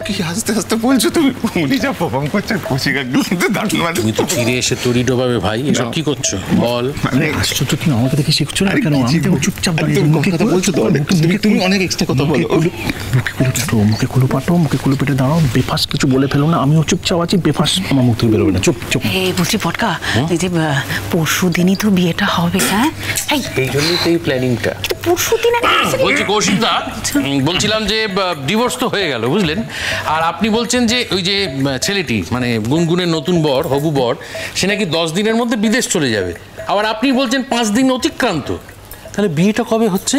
কি আস্তে আস্তে বলছো তুমি? উনি যা পারফর্ম করছেন কৌশিক একদম কিন্তু দারুণ। মানে তুমি তো ফিরে এসে তরি ডোবাবে ভাই, এসব কি করছো বল? মানে আশ্চর্য, তুমি আমাকে দেখে শিখছো না কেন? আমি তো চুপচাপ দাঁড়িয়ে মুখে কথা বলছো তো, তুমি অনেক এক্সট্রা কথা বলো। মুখে কুলু পাটো, মুখে কুলু পেটে দাঁড়াও, বেফাস কিছু বলে ফেলো না। আমিও চুপচাপ আছি, বেফাস আমার মুখ থেকে বেরোবে না। চুপ চুপ। এই বুঝি পটকা, এই যে পরশু দিনই তো বিয়েটা হবে। হ্যাঁ, এই জন্যই তো এই প্ল্যানিংটা। পরশু দিন বলছি কৌশিক দা, বলছিলাম যে ডিভোর্স তো হয়ে গেল বুঝলেন, আর আপনি বলছেন যে ওই যে ছেলেটি মানে গুনগুনের নতুন বর, হবু বর, সে নাকি 10 দিনের মধ্যে বিদেশ চলে যাবে। আবার আপনি বলছেন 5 দিন অতিক্রান্ত। তাহলে বিয়েটা কবে হচ্ছে?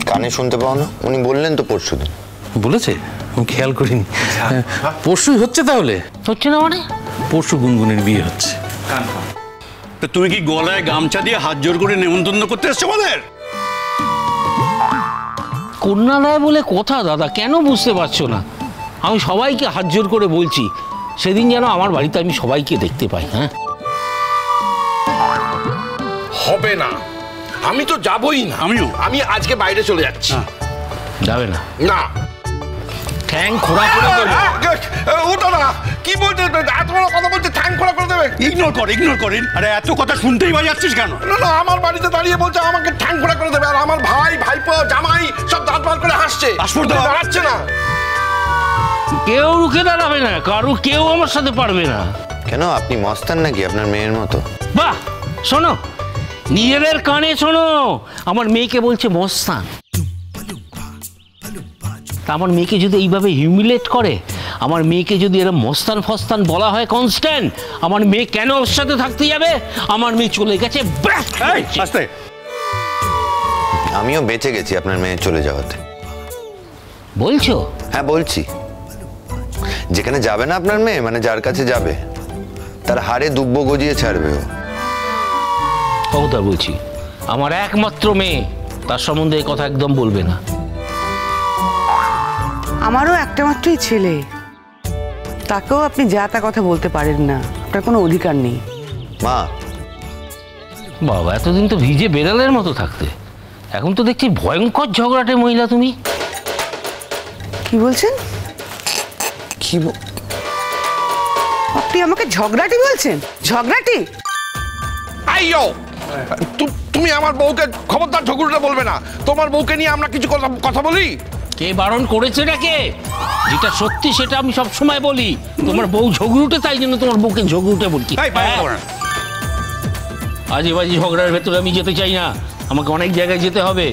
কানে শুনতে পাও না? উনি বললেন তো পরশু দিন। বলেছে? আমি খেয়াল করিনি। পরশুই হচ্ছে তাহলে? হচ্ছে না মানে? পরশু গুনগুনের বিয়ে হচ্ছে। তুমি কি গলায় গামছা দিয়ে হাত জোর করে নেমন্তন্ন করতে এসছো আমাদের? কন্যাদায় বলে কথা দাদা, কেন বুঝতে পারছো না? আমি সবাইকে হাত জোর করে বলছি, সেদিন যেন আমার বাড়িতে আমি সবাইকে দেখতে পাই। হ্যাঁ, হবে না, আমি তো যাবই না। আমি আজকে বাইরে চলে যাচ্ছি। যাবে না? না। ঠ্যাং খোঁড়া করে দেবে। ওটা না, কি বলতে এত বড় কথা বলছে, ঠ্যাং খোঁড়া করে দেবে। ইগনোর করেন। আরে এত কথা শুনতেই বাজাচ্ছিস কেন? না, আমার বাড়িতে দাঁড়িয়ে বলছে আমাকে ঠ্যাং খোঁড়া করে দেবে, আর আমার ভাই, ভাইপো, জামাই সব দাঁত বার করে হাসছে। দাঁড়াচ্ছে না। কেউ রুখে দাঁড়াবে না, কেউ আমার সাথে পারবে না। কেন, আপনি মস্তান নাকি আপনার মেয়ের মতো? বাহ, শোনো, নিজেদের কানে শোনো, আমার মেয়েকে বলছে মস্তান। আমার মেয়েকে যদি এইভাবে হিউমিলেট করে, আমার মেয়েকে যদি এরা মস্তান ফস্তান বলা হয় কনস্ট্যান্ট, আমার মেয়ে কেন ওর সাথে থাকতে যাবে? আমার মেয়ে চলে গেছে। আমিও বেঁচে গেছি আপনার মেয়ে চলে যাওয়াতে। বলছো? হ্যাঁ বলছি। যেখানে যাবে না আপনার মেয়ে, মানে যার কাছে যাবে, তার হাড়ে দুব্ব গজিয়ে ছাড়বে ও। কথা বলছি, আমার একমাত্র মেয়ে, তার সম্বন্ধে এই কথা একদম বলবে না। আমারও একটা মাত্রই ছেলে, তাকেও আপনি যা তা কথা বলতে পারেন না, আপনার কোনো অধিকার নেই। মা বাবা, এতদিন তো ভিজে বেড়ালের মতো থাকতে, এখন তো দেখছি ভয়ঙ্কর ঝগড়াটে মহিলা তুমি। কি বলছেন? আপনি আমাকে ঝগড়াটি বলছেন? ঝগড়াটি? আইয়ো, তুমি আমার বউকে খবরদার ঝগড়াটা বলবে না। তোমার বউকে নিয়ে আমরা কিছু কথা বলি? কে বারণ করেছে না? কে? যেটা সত্যি সেটা আমি সব সময় বলি। তোমার বউ ঝগড়ুটে, তাই জন্য তোমার বউকে ঝগড়ুটে বলছি। আজে বাজে ঝগড়ার ভেতরে আমি যেতে চাই না। আমাকে অনেক জায়গায় যেতে হবে,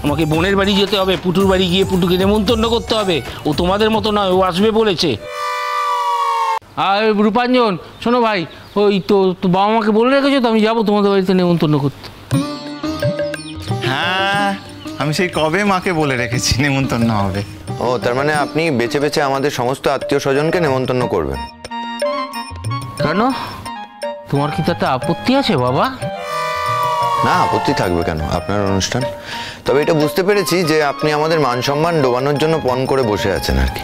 আমাকে বোনের বাড়ি যেতে হবে, পুটুর বাড়ি গিয়ে পুটুকে নেমন্তন্ন করতে হবে। ও তোমাদের মতো নয়, ও আসবে বলেছে। আর রূপাঞ্জন, শোনো ভাই, ওই তো বাবা মাকে বলে রেখেছো তো আমি যাবো তোমাদের বাড়িতে নেমন্তন্ন করতে। হ্যাঁ, আমি সেই কবে মাকে বলে রেখেছি নেমন্তন্ন হবে। ও, তার মানে আপনি বেছে বেছে আমাদের সমস্ত আত্মীয় স্বজনকে নেমন্তন্ন করবেন? কেন, তোমার কি তাতে আপত্তি আছে বাবা? না, আপত্তি থাকবে কেন, আপনার অনুষ্ঠান। তবে এটা বুঝতে পেরেছি যে আপনি আমাদের মান সম্মান ডোবানোর জন্য পণ করে বসে আছেন আর কি।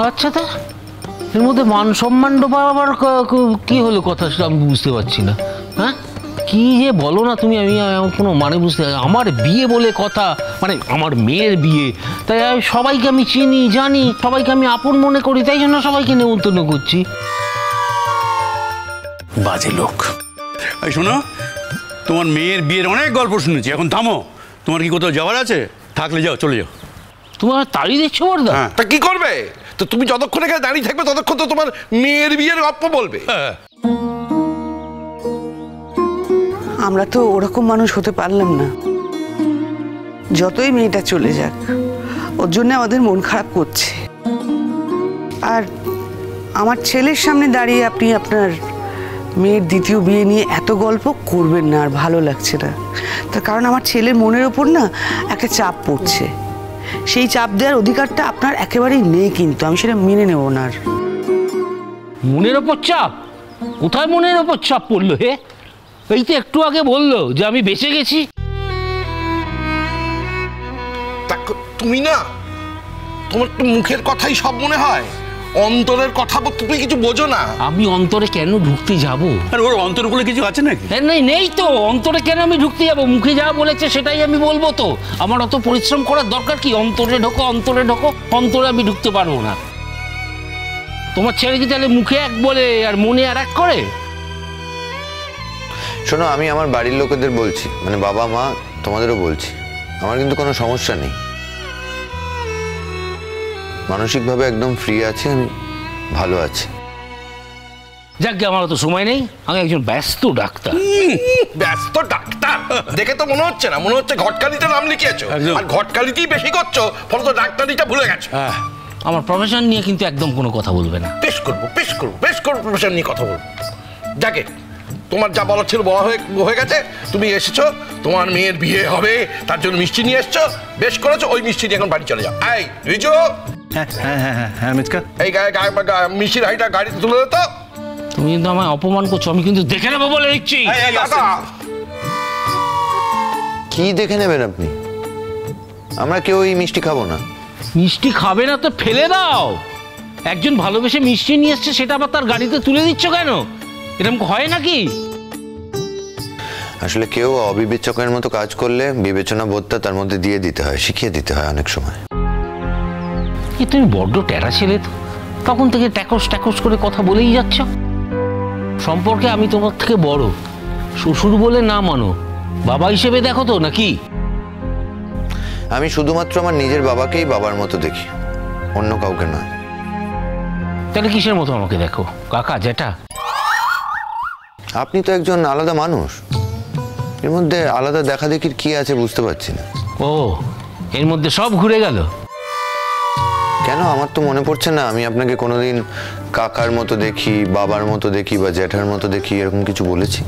আচ্ছা, তা এর মধ্যে মান সম্মান ডোবা আবার কি হলো কথা, সেটা আমি বুঝতে পারছি না। হ্যাঁ, কি যে বলো না তুমি, আমি কোনো মানে বুঝতে, আমার বিয়ে বলে কথা, মানে আমার মেয়ের বিয়ে, তাই সবাইকে আমি চিনি জানি, সবাইকে আমি আপন মনে করি, তাই জন্য সবাইকে নেমন্তন্ন করছি। বাজে লোক। শোনো, তোমার মেয়ের বিয়ের অনেক গল্প শুনেছি, এখন থামো। তোমার কি কোথাও যাওয়ার আছে? থাকলে যাও, চলে যাও। তোমার তাড়িয়ে দিচ্ছ বড়দা? তা কি করবে? তো তুমি যতক্ষণ এখানে দাঁড়িয়ে থাকবে ততক্ষণ তো তোমার মেয়ের বিয়ের গল্প বলবে। আমরা তো ওরকম মানুষ হতে পারলাম না। যতই মেয়েটা চলে যাক, ওর জন্য আমাদের মন খারাপ করছে। আর আমার ছেলের সামনে দাঁড়িয়ে আপনি আপনার মেয়ের দ্বিতীয় বিয়ে নিয়ে এত গল্প করবেন না, আর ভালো লাগছে না। তার কারণ আমার ছেলের মনের ওপর না একটা চাপ পড়ছে, সেই চাপ দেওয়ার অধিকারটা আপনার একেবারেই নেই, কিন্তু আমি সেটা মেনে নেব না। আর মনের ওপর চাপ? কোথায় মনের ওপর চাপ পড়লো? হে, এই তো একটু আগে বললো যে আমি বেঁচে গেছি। তুমি না, তোমার তো মুখের কথাই সব মনে হয়। অন্তরের কথা তুমি কিছু বোঝো না। আমি অন্তরে কেন ঢুকতে যাব? আর ওর অন্তর বলে কিছু আছে নাকি? নেই তো, অন্তরে কেন আমি ঢুকতে যাব? মুখে যা বলেছে সেটাই আমি বলবো তো। আমার অত পরিশ্রম করার দরকার কি? অন্তরে ঢোকো, অন্তরে আমি ঢুকতে পারবো না। তোমার ছেলে কি তাহলে মুখে এক বলে আর মনে আর এক করে? শোনো, আমি আমার বাড়ির লোকেদের বলছি, মানে বাবা মা তোমাদেরও বলছি, আমার কিন্তু কোনো সমস্যা নেই, মানসিকভাবে একদম ফ্রি আছি, আমি ভালো আছি। যাক, আমার অত সময় নেই, আমি একজন ব্যস্ত ডাক্তার। ব্যস্ত ডাক্তার দেখে তো মনে হচ্ছে না, মনে হচ্ছে ঘটকালিতে নাম লিখিয়েছো, আর ঘটকালিতেই বেশি করছো, ফলত ডাক্তারিটা ভুলে গেছো। আমার প্রফেশন নিয়ে কিন্তু একদম কোনো কথা বলবে না। বেশ করবো প্রফেশন নিয়ে কথা বলবো। যাকে তোমার যা বলার ছিল বলা হয়ে গেছে, তুমি এসেছো, তোমার মেয়ের বিয়ে হবে, তার জন্য মিষ্টি নিয়ে এসছো, বেশ করেছো, ওই মিষ্টি নিয়ে এখন বাড়ি চলে যাও। এই রিজু, হ্যাঁ মিচকা, এই মিষ্টির হাঁড়িটা গাড়িতে তুলে দিত। তুমি কিন্তু আমায় অপমান করছো, আমি কিন্তু দেখে নেবো বলে দিচ্ছি। কি দেখে নেবেন আপনি? আমরা কেউ এই মিষ্টি খাবো না। মিষ্টি খাবে না তো ফেলে দাও। একজন ভালোবেসে মিষ্টি নিয়ে এসছে, সেটা আবার তার গাড়িতে তুলে দিচ্ছ কেন? এরকম হয় নাকি? আসলে কেউ অবিবেচকের মতো কাজ করলে বিবেচনা বোধটা তার মধ্যে দিয়ে দিতে হয়, শিখিয়ে দিতে হয় অনেক সময়। তুমি বড্ড টেরা ছেলে তো, তখন থেকে ট্যাকস করে কথা বলেই যাচ্ছ। সম্পর্কে আমি তোমার থেকে বড়, শ্বশুর বলে না মানো, বাবা হিসেবে দেখো তো নাকি? আমি শুধুমাত্র আমার নিজের বাবাকেই বাবার মতো দেখি, অন্য কাউকে নয়। তাহলে কিসের মতো আমাকে দেখো? কাকা, জ্যাঠা? আপনি তো একজন আলাদা মানুষ, এর মধ্যে আলাদা দেখা দেখির কি আছে বুঝতে পারছি না। ও, এর মধ্যে সব ঘুরে গেল কেন? আমার তো মনে পড়ছে না আমি আপনাকে কোনোদিন কাকার মতো দেখি, বাবার মতো দেখি বা জ্যাঠার মতো দেখি, এরকম কিছু বলেছি?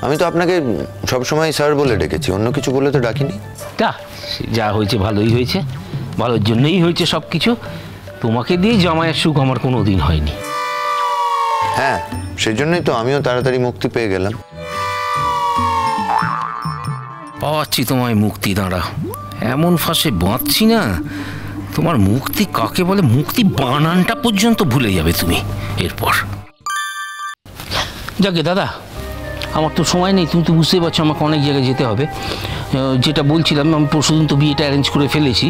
আমি তো আপনাকে সবসময় স্যার বলে ডেকেছি, অন্য কিছু বলে তো ডাকিনি। যা হয়েছে ভালোই হয়েছে, ভালোর জন্যই হয়েছে সব কিছু। তোমাকে দিয়ে জামাইয়ের সুখ আমার কোনো দিন হয়নি। হ্যাঁ, সেই জন্যই তো আমিও তাড়াতাড়ি মুক্তি পেয়ে গেলাম। পাচ্ছি তোমায় মুক্তি, দাঁড়া, এমন ফাঁসে বাঁধছি না, তোমার মুক্তি কাকে বলে, মুক্তি বানানটা পর্যন্ত ভুলে যাবে তুমি এরপর। যাকে দাদা, আমার তো সময় নেই, তুমি তো বুঝতেই পারছো আমাকে অনেক জায়গায় যেতে হবে। যেটা বলছিলাম, আমি পরশুদিন তো বিয়েটা অ্যারেঞ্জ করে ফেলেছি,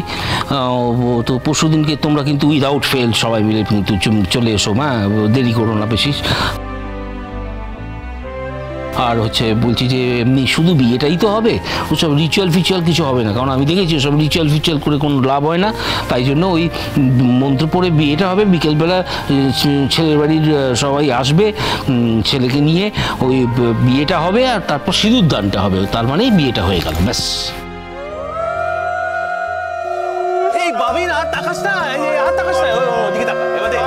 তো পরশুদিনকে তোমরা কিন্তু উইদাউট ফেল সবাই মিলে কিন্তু চলে এসো, হ্যাঁ, দেরি করো না বেশি। আর বলছি যে এমনি শুধু বিয়েটাই তো হবে, ওসব রিচুয়াল ফিচুয়াল কিছু হবে না, কারণ আমি দেখেছি ওসব রিচুয়াল ফিচুয়াল করে কোনো লাভ হয় না। তাই জন্য ওই মন্ত্র পড়ে বিয়েটা হবে, বিকেলবেলা ছেলের বাড়ির সবাই আসবে, ছেলেকে নিয়ে ওই বিয়েটা হবে, আর তারপর সিঁদুর দানটা হবে, তার মানেই বিয়েটা হয়ে গেল, ব্যাস। এই বাবিন আর তাকাস না, আর তাকাস না, ওদিকে তাকা, এবারে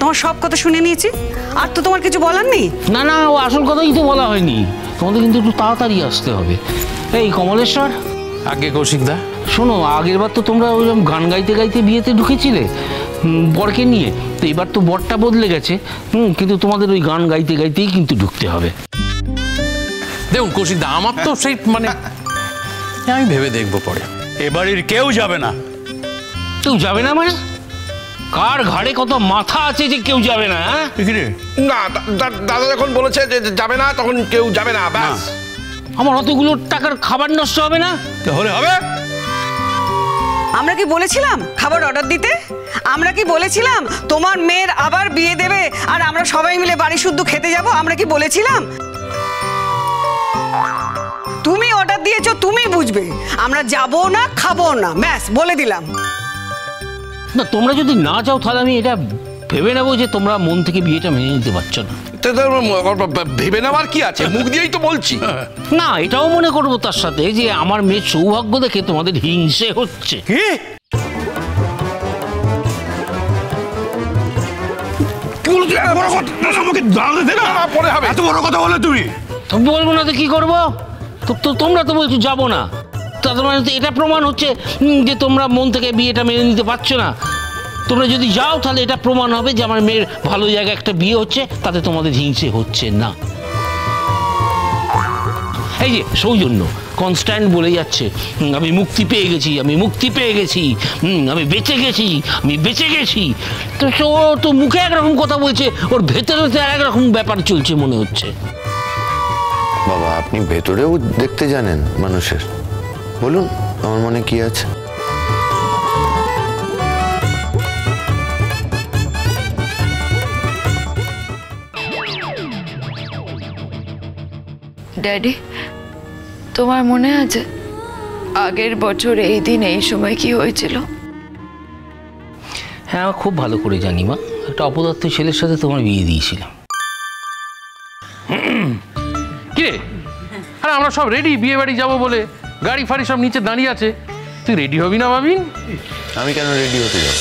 তোমার সব কথা শুনে নিয়েছি, আর তো তোমার কিছু বলার নেই। না না, ও আসল কথাই তো বলা হয়নি, তোমাদের কিন্তু একটু তাড়াতাড়ি আসতে হবে। এই কমলেশ্বর, আগে কৌশিকদা, শোনো, আগের বার তো তোমরা ওইরকম গান গাইতে গাইতে বিয়েতে ঢুকেছিলে বরকে নিয়ে, তো এবার তো বরটা বদলে গেছে, কিন্তু তোমাদের ওই গান গাইতে গাইতেই কিন্তু ঢুকতে হবে। দেখুন কৌশিকদা, আমার তো সেই মানে আমি ভেবে দেখবো পরে। এ বাড়ির কেউ যাবে না। কেউ যাবে না মানে? কার ঘাড়ে কত মাথা আছে যে কেউ যাবে না? না, দাদা যখন বলেছে যে যাবে না, তখন কেউ যাবে না, ব্যাস। আমার অতগুলো টাকার খাবার নষ্ট হবে না? তাহলে হবে। আমরা কি বলেছিলাম খাবার অর্ডার দিতে? আমরা কি বলেছিলাম তোমার মেয়ের আবার বিয়ে দেবে আর আমরা সবাই মিলে বাড়ি শুদ্ধ খেতে যাব? আমরা কি বলেছিলাম? তুমি অর্ডার দিয়েছো, তুমি বুঝবে। আমরা যাব না, খাবো না, ব্যাস বলে দিলাম। না, তোমরা যদি না যাও তাহলে আমি এটা ভেবে নেবো যে তোমরা মন থেকে বিয়েটা মেনে নিতে পারছো না। ভেবে নেওয়ার কি আছে, মুখ দিয়েই তো বলছি। না, এটাও মনে করবো তার সাথে যে আমার মেয়ের সৌভাগ্য দেখে তোমাদের হিংসে হচ্ছে। কি? এত বড় কথা বলে তুমি? বলবো না তো কি করবো? তো তোমরা তো বলছো যাবো না, তার মানে তো এটা প্রমাণ হচ্ছে যে তোমরা মন থেকে বিয়েটা মেনে নিতে পারছো না। তোমরা যদি যাও তাহলে এটা প্রমাণ হবে যে আমার মেয়ের ভালো জায়গায় একটা বিয়ে হচ্ছে, তাতে তোমাদের হিংসে হচ্ছে না। এই যে সৌজন্য কনস্ট্যান্ট বলে যাচ্ছে আমি মুক্তি পেয়ে গেছি, আমি মুক্তি পেয়ে গেছি, আমি বেঁচে গেছি, আমি বেঁচে গেছি। তো ও তো মুখে একরকম কথা বলছে, ওর ভেতরে তো একরকম ব্যাপার চলছে মনে হচ্ছে। বাবা আপনি ভেতরেও দেখতে জানেন মানুষের, বলুন আমার মনে কি আছে। ড্যাডি, তোমার মনে আছে আগের বছর এই দিন এই সময় কি হয়েছিল? হ্যাঁ আমার খুব ভালো করে জানি মা, একটা অপদার্থ ছেলের সাথে তোমার বিয়ে দিয়েছিলাম। কিরে, আরে আমরা সব রেডি বিয়ে বাড়ি যাবো বলে, গাড়ি ফাড়ি সব নিচে দাঁড়িয়ে আছে, তুই রেডি হবি না ভাবিন? আমি কেন রেডি হতে যাব?